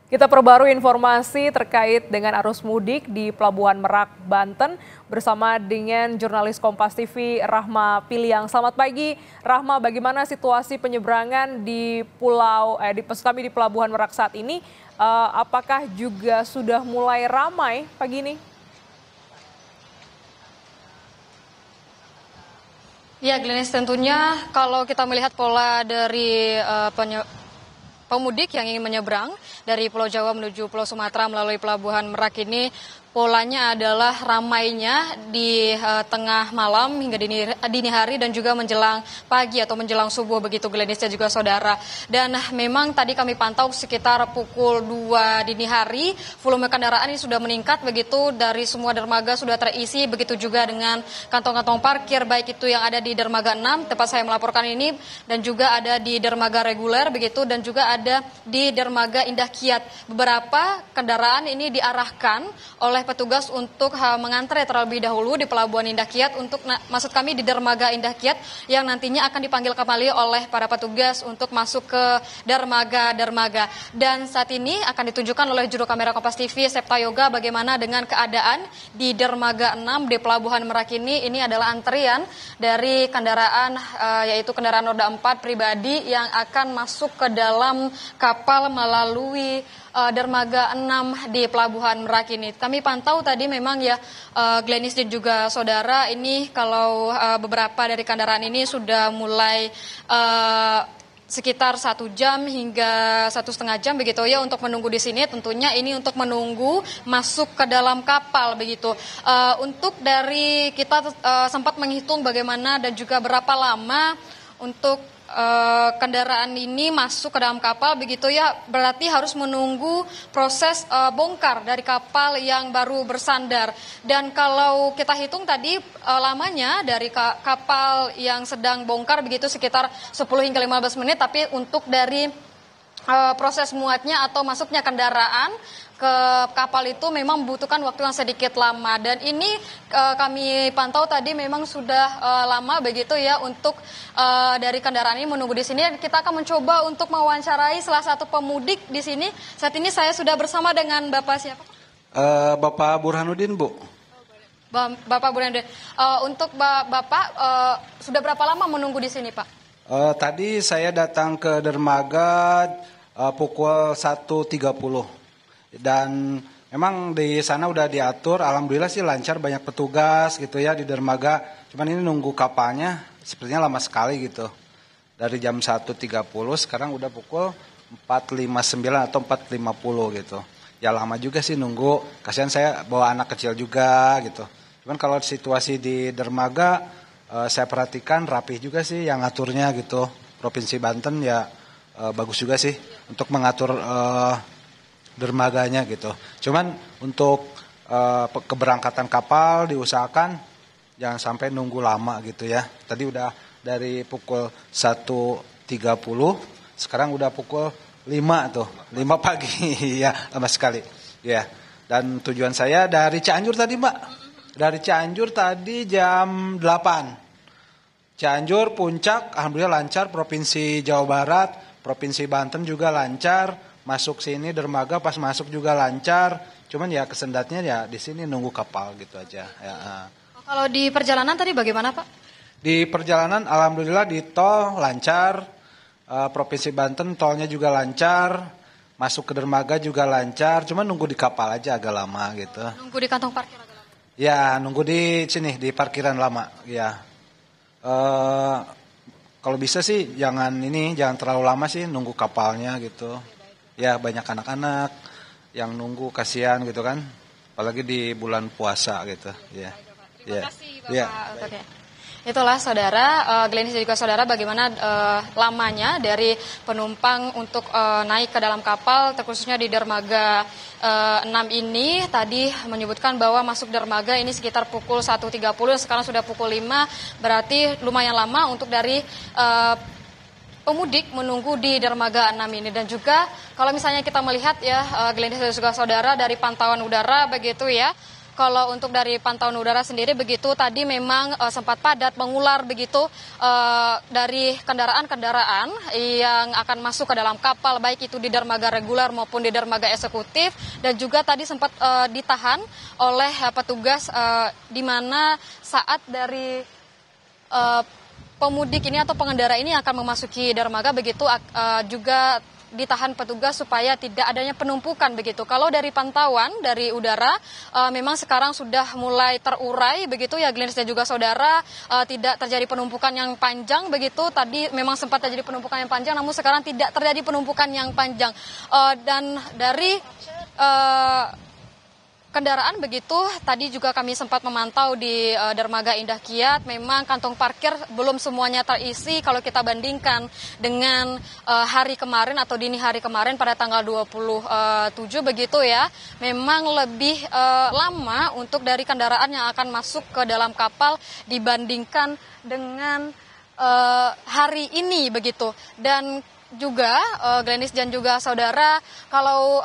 Kita perbarui informasi terkait dengan arus mudik di Pelabuhan Merak, Banten bersama dengan jurnalis Kompas TV Rahma Piliang. Selamat pagi, Rahma. Bagaimana situasi penyeberangan di di Pelabuhan Merak saat ini? Apakah juga sudah mulai ramai pagi ini? Ya, Glenis, tentunya kalau kita melihat pola dari pemudik yang ingin menyeberang dari Pulau Jawa menuju Pulau Sumatera melalui Pelabuhan Merak ini, polanya adalah ramainya di tengah malam hingga dini hari dan juga menjelang pagi atau menjelang subuh begitu, Glenis dan juga saudara. Dan memang tadi kami pantau sekitar pukul 2 dini hari, volume kendaraan ini sudah meningkat begitu, dari semua dermaga sudah terisi, begitu juga dengan kantong-kantong parkir baik itu yang ada di dermaga 6 tempat saya melaporkan ini, dan juga ada di dermaga reguler begitu, dan juga ada di dermaga Indah Kiat. Beberapa kendaraan ini diarahkan oleh petugas untuk mengantre terlebih dahulu di Pelabuhan Indah Kiat maksud kami di dermaga Indah Kiat yang nantinya akan dipanggil kembali oleh para petugas untuk masuk ke dermaga-dermaga. Dan saat ini akan ditunjukkan oleh juru kamera Kompas TV Septa Yoga bagaimana dengan keadaan di dermaga 6 di Pelabuhan Merak ini. Ini adalah antrian dari kendaraan yaitu kendaraan roda 4 pribadi yang akan masuk ke dalam kapal melalui dermaga 6 di Pelabuhan Merak ini. Kami pantau tadi memang ya, Glenis dan juga saudara, ini kalau beberapa dari kendaraan ini sudah mulai sekitar 1 jam hingga 1,5 jam begitu ya untuk menunggu di sini. Tentunya ini untuk menunggu masuk ke dalam kapal begitu. Untuk dari kita sempat menghitung bagaimana dan juga berapa lama untuk kendaraan ini masuk ke dalam kapal begitu ya, berarti harus menunggu proses bongkar dari kapal yang baru bersandar. Dan kalau kita hitung tadi lamanya dari kapal yang sedang bongkar begitu sekitar 10 hingga 15 menit, tapi untuk dari proses muatnya atau masuknya kendaraan ke kapal itu memang membutuhkan waktu yang sedikit lama. Dan ini kami pantau tadi memang sudah lama begitu ya untuk dari kendaraan ini menunggu di sini. Dan kita akan mencoba untuk mewawancarai salah satu pemudik di sini. Saat ini saya sudah bersama dengan Bapak siapa? Bapak Burhanuddin, Bu. Bapak Burhanuddin. Untuk Bapak sudah berapa lama menunggu di sini, Pak? Tadi saya datang ke dermaga pukul 1.30. Dan memang di sana udah diatur, alhamdulillah sih lancar, banyak petugas gitu ya di dermaga. Cuman ini nunggu kapalnya sepertinya lama sekali gitu. Dari jam 1.30 sekarang udah pukul 4.59 atau 4.50 gitu. Ya lama juga sih nunggu, kasihan saya bawa anak kecil juga gitu. Cuman kalau situasi di dermaga saya perhatikan rapih juga sih yang ngaturnya gitu. Provinsi Banten ya bagus juga sih untuk mengatur dermaganya gitu. Cuman untuk keberangkatan kapal diusahakan jangan sampai nunggu lama gitu ya. Tadi udah dari pukul 1.30, sekarang udah pukul 5 tuh, 5 pagi ya, lama sekali. Ya. Dan tujuan saya dari Cianjur tadi, Mbak. Dari Cianjur tadi jam 8. Cianjur, Puncak, alhamdulillah lancar. Provinsi Jawa Barat, Provinsi Banten juga lancar. Masuk sini dermaga pas masuk juga lancar. Cuman ya kesendatnya ya di sini nunggu kapal gitu aja. Ya. Kalau di perjalanan tadi bagaimana, Pak? Di perjalanan alhamdulillah di tol lancar. Provinsi Banten tolnya juga lancar. Masuk ke dermaga juga lancar. Cuman nunggu di kapal aja agak lama gitu. Nunggu di kantong parkir agak lama? Ya nunggu di sini di parkiran lama. Ya. Kalau bisa sih jangan terlalu lama sih nunggu kapalnya gitu. Ya banyak anak-anak yang nunggu, kasihan gitu kan, apalagi di bulan puasa gitu. Ya. Terima kasih Bapak. Ya. Itulah saudara, Glenis dan juga saudara, bagaimana lamanya dari penumpang untuk naik ke dalam kapal, terkhususnya di dermaga 6 ini. Tadi menyebutkan bahwa masuk dermaga ini sekitar pukul 1.30, sekarang sudah pukul 5, berarti lumayan lama untuk dari pemudik menunggu di dermaga 6 ini. Dan juga kalau misalnya kita melihat ya, Glenis dan juga saudara, dari pantauan udara begitu ya, kalau untuk dari pantauan udara sendiri begitu tadi memang sempat padat mengular begitu dari kendaraan-kendaraan yang akan masuk ke dalam kapal baik itu di dermaga reguler maupun di dermaga eksekutif, dan juga tadi sempat ditahan oleh petugas di mana saat dari pemudik ini atau pengendara ini akan memasuki dermaga begitu juga ditahan petugas supaya tidak adanya penumpukan begitu. Kalau dari pantauan dari udara memang sekarang sudah mulai terurai begitu ya Glenis dan juga saudara, tidak terjadi penumpukan yang panjang begitu. Tadi memang sempat terjadi penumpukan yang panjang namun sekarang tidak terjadi penumpukan yang panjang. Dan dari kendaraan begitu, tadi juga kami sempat memantau di dermaga Indah Kiat, memang kantong parkir belum semuanya terisi kalau kita bandingkan dengan hari kemarin atau dini hari kemarin pada tanggal 27 begitu ya. Memang lebih lama untuk dari kendaraan yang akan masuk ke dalam kapal dibandingkan dengan hari ini begitu. Dan juga Glenis dan juga saudara, kalau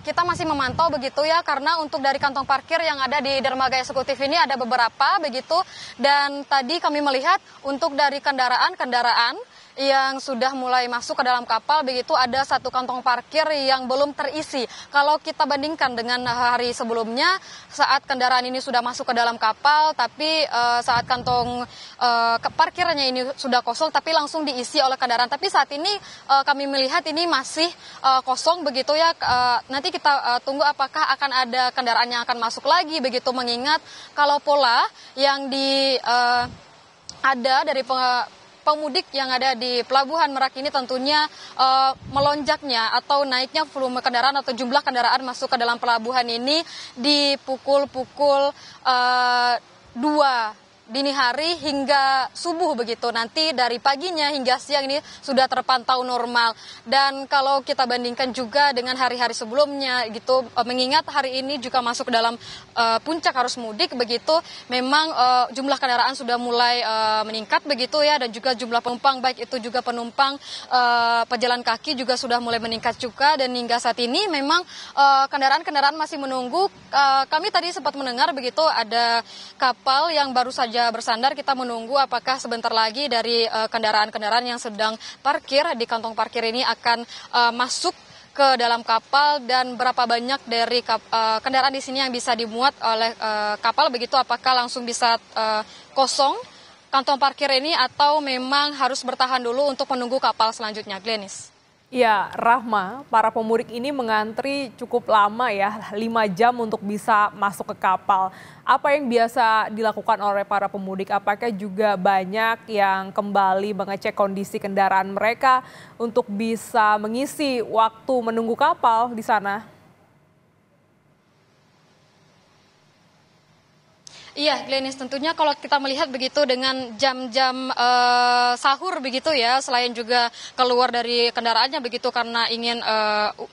kita masih memantau begitu ya, karena untuk dari kantong parkir yang ada di dermaga eksekutif ini ada beberapa begitu, dan tadi kami melihat untuk dari kendaraan yang sudah mulai masuk ke dalam kapal begitu ada satu kantong parkir yang belum terisi. Kalau kita bandingkan dengan hari sebelumnya saat kendaraan ini sudah masuk ke dalam kapal, tapi saat kantong parkirnya ini sudah kosong tapi langsung diisi oleh kendaraan. Tapi saat ini kami melihat ini masih kosong begitu ya. Nanti kita tunggu apakah akan ada kendaraan yang akan masuk lagi begitu, mengingat kalau pola yang ada dari pemudik yang ada di Pelabuhan Merak ini tentunya melonjaknya atau naiknya volume kendaraan atau jumlah kendaraan masuk ke dalam pelabuhan ini di pukul-pukul 2 dini hari hingga subuh begitu. Nanti dari paginya hingga siang ini sudah terpantau normal. Dan kalau kita bandingkan juga dengan hari-hari sebelumnya gitu, mengingat hari ini juga masuk dalam puncak arus mudik begitu, memang jumlah kendaraan sudah mulai meningkat begitu ya, dan juga jumlah penumpang baik itu juga penumpang pejalan kaki juga sudah mulai meningkat juga. Dan hingga saat ini memang kendaraan-kendaraan masih menunggu. Kami tadi sempat mendengar begitu ada kapal yang baru saja bersandar. Kita menunggu apakah sebentar lagi dari kendaraan-kendaraan yang sedang parkir di kantong parkir ini akan masuk ke dalam kapal, dan berapa banyak dari kendaraan di sini yang bisa dimuat oleh kapal begitu, apakah langsung bisa kosong kantong parkir ini atau memang harus bertahan dulu untuk menunggu kapal selanjutnya. Glenis. Ya, Rahma, para pemudik ini mengantri cukup lama ya, 5 jam untuk bisa masuk ke kapal. Apa yang biasa dilakukan oleh para pemudik? Apakah juga banyak yang kembali mengecek kondisi kendaraan mereka untuk bisa mengisi waktu menunggu kapal di sana? Iya, Glenis, tentunya kalau kita melihat begitu dengan jam-jam sahur begitu ya, selain juga keluar dari kendaraannya begitu karena ingin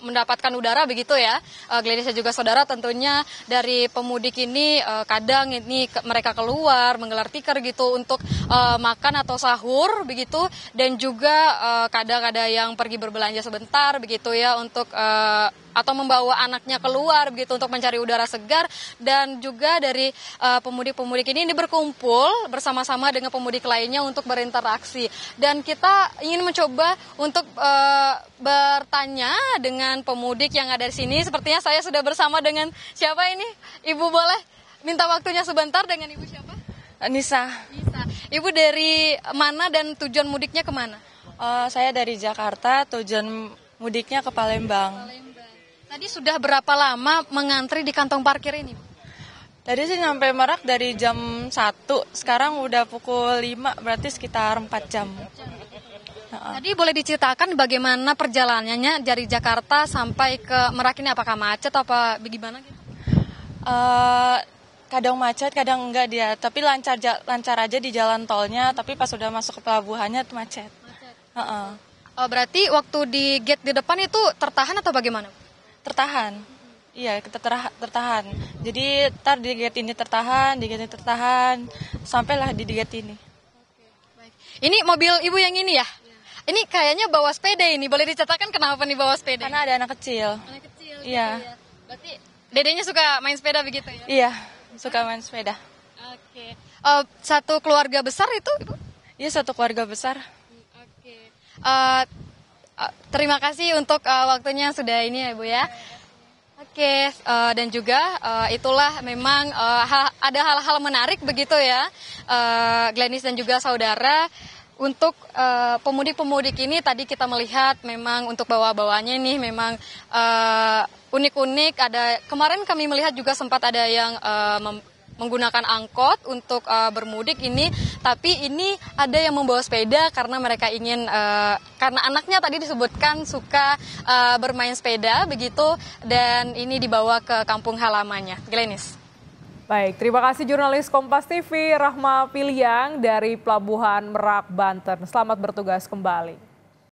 mendapatkan udara begitu ya, Glenis dan juga saudara, tentunya dari pemudik ini kadang ini mereka keluar menggelar tikar gitu untuk makan atau sahur begitu, dan juga kadang ada yang pergi berbelanja sebentar begitu ya untuk atau membawa anaknya keluar begitu untuk mencari udara segar. Dan juga dari pemudik-pemudik ini berkumpul bersama-sama dengan pemudik lainnya untuk berinteraksi. Dan kita ingin mencoba untuk bertanya dengan pemudik yang ada di sini. Sepertinya saya sudah bersama dengan siapa ini? Ibu, boleh minta waktunya sebentar dengan Ibu siapa? Nisa. Ibu dari mana dan tujuan mudiknya kemana? Saya dari Jakarta, tujuan mudiknya ke Palembang. Tadi sudah berapa lama mengantri di kantong parkir ini? Tadi sih nyampe Merak dari jam 1, sekarang udah pukul 5, berarti sekitar 4 jam. Tadi boleh diceritakan bagaimana perjalanannya dari Jakarta sampai ke Merak ini, apakah macet apa bagaimana gitu? Kadang macet, kadang enggak dia, tapi lancar aja di jalan tolnya, tapi pas udah masuk ke pelabuhannya tuh macet. Berarti waktu di gate di depan itu tertahan atau bagaimana? Tertahan. Iya, kita tertahan. Jadi ntar di gate ini tertahan, di gate ini tertahan, sampailah di gate ini. Oke, baik. Ini mobil ibu yang ini ya? Ini kayaknya bawa sepeda ini. Boleh diceritakan kenapa nih bawa sepeda? Karena ada anak kecil. Anak kecil. Iya. Gitu ya. Berarti dedenya suka main sepeda begitu ya? Iya. suka main sepeda. Oke. Satu keluarga besar itu, Ibu? Iya, satu keluarga besar. Oke. Terima kasih untuk waktunya sudah ini ya, Bu ya. Oke, dan juga itulah memang ada hal-hal menarik begitu ya, Glenis dan juga saudara. Untuk pemudik-pemudik ini tadi kita melihat memang untuk bawa-bawanya nih memang unik-unik. Kemarin kami melihat juga sempat ada yang menggunakan angkot untuk bermudik ini, tapi ini ada yang membawa sepeda karena mereka ingin karena anaknya tadi disebutkan suka bermain sepeda begitu, dan ini dibawa ke kampung halamannya. Glenis. Baik, terima kasih jurnalis Kompas TV Rahma Piliang dari Pelabuhan Merak, Banten. Selamat bertugas kembali.